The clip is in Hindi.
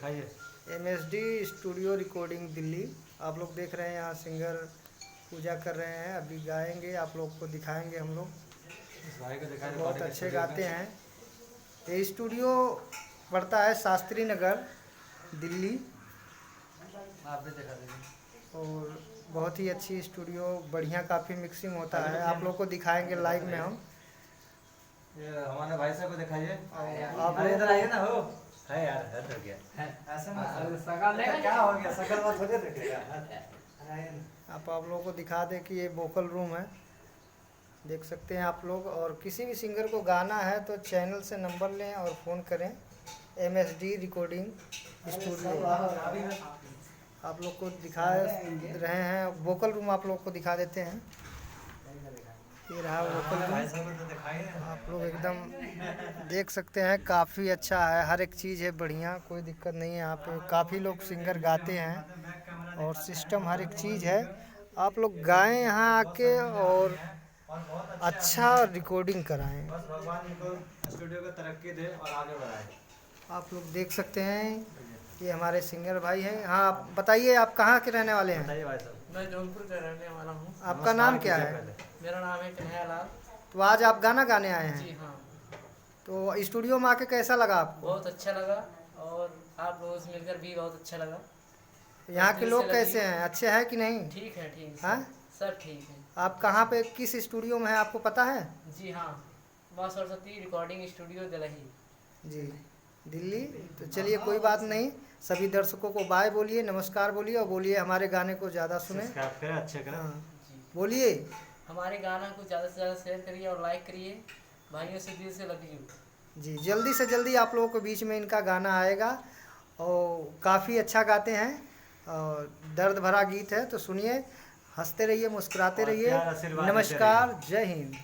दिखाइए। MSD studio recording Delhi. आप लोग देख रहे हैं यहाँ सिंगर पूजा कर रहे हैं, अभी गाएंगे, आप लोग को दिखाएंगे हम लोग। इस भाई को दिखाइए, बहुत अच्छे गाते हैं। ये स्टूडियो पड़ता है शास्त्री नगर दिल्ली, आप भी दिखा दीजिए। और बहुत ही अच्छी स्टूडियो, बढ़िया काफ़ी मिक्सिंग होता है। आप लोग को दिखाएंगे लाइव में हम। ये हमारे भाई साहब को दिखाइए। आप अरे लोग इधर आइए ना। हो है यार, है तो क्या है ऐसा मत, क्या हो गया, शकल मत हो जाए। आप लोगों को दिखा दें कि ये वोकल रूम है, देख सकते हैं आप लोग। और किसी भी सिंगर को गाना है तो चैनल से नंबर लें और फ़ोन करें। MSD रिकॉर्डिंग स्टूडियो आप लोग को दिखा रहे हैं। वोकल रूम आप लोग को दिखा देते हैं। ये रहा वोकल रूम, आप लोग एकदम देख सकते हैं, काफ़ी अच्छा है, हर एक चीज़ है बढ़िया, कोई दिक्कत नहीं है। यहाँ पे काफ़ी लोग सिंगर गाते हैं और सिस्टम हर एक चीज़ है। आप लोग गाएं यहाँ आके और अच्छा रिकॉर्डिंग कराएं। बस भगवान इनको स्टूडियो को तरक्की दे और आगे बढ़ाए। आप लोग देख सकते हैं, ये हमारे सिंगर भाई हैं। हाँ, आप बताइए, आप कहाँ के रहने वाले हैं? बताइए भाई साहब। मैं जौनपुर का रहने वाला हूँ। आपका नाम क्या है? मेरा नाम है कन्हैया लाल। तो आज आप गाना गाने आए हैं? जी हाँ। तो स्टूडियो में आके कैसा लगा आपको? बहुत अच्छा लगा, और आप लोगों से मिलकर भी बहुत अच्छा लगा। यहाँ के लोग कैसे हैं, अच्छे हैं कि नहीं? ठीक है, ठीक है, हाँ? सब ठीक है। आप कहाँ पे, किस स्टूडियो में है, आपको पता है? जी हाँ, माँ सरस्वती रिकॉर्डिंग स्टूडियो दिल्ली। जी, दिल्ली। तो चलिए, कोई बात नहीं। सभी दर्शकों को बाय बोलिए, नमस्कार बोलिए, और बोलिए हमारे गाने को ज़्यादा सुने। सब्सक्राइब करें, अच्छे करें। हाँ, जी, बोलिए। हमारे गाना को ज़्यादा से ज़्यादा शेयर करिए और लाइक करिए। भाइयों से दिल से लव यू। जी, जल्दी से जल्दी आप लोगों के बीच में इनका गाना आएगा, और काफ़ी अच्छा गाते हैं और दर्द भरा गीत है। तो सुनिए, हंसते रहिए, मुस्कुराते रहिए। प्यार आशीर्वाद देते नमस्कार, जय हिंद।